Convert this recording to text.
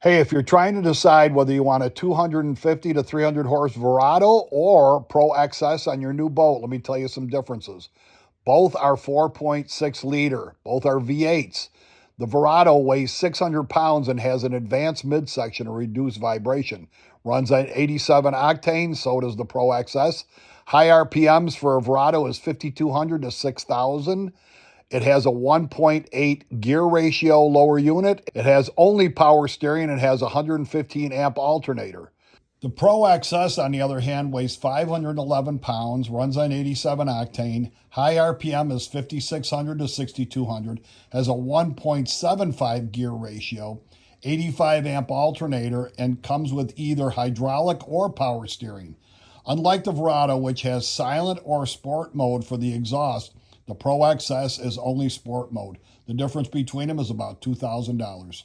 Hey, if you're trying to decide whether you want a 250 to 300 horse Verado or Pro XS on your new boat, let me tell you some differences. Both are 4.6 liter, both are V8s. The Verado weighs 600 pounds and has an advanced midsection to reduce vibration. Runs on 87 octane, so does the Pro XS. High RPMs for a Verado is 5,200 to 6,000. It has a 1.8 gear ratio lower unit. It has only power steering and has a 115 amp alternator. The Pro XS, on the other hand, weighs 511 pounds, runs on 87 octane, high RPM is 5,600 to 6,200, has a 1.75 gear ratio, 85 amp alternator, and comes with either hydraulic or power steering. Unlike the Verado, which has silent or sport mode for the exhaust, the Pro XS is only sport mode. The difference between them is about $2,000.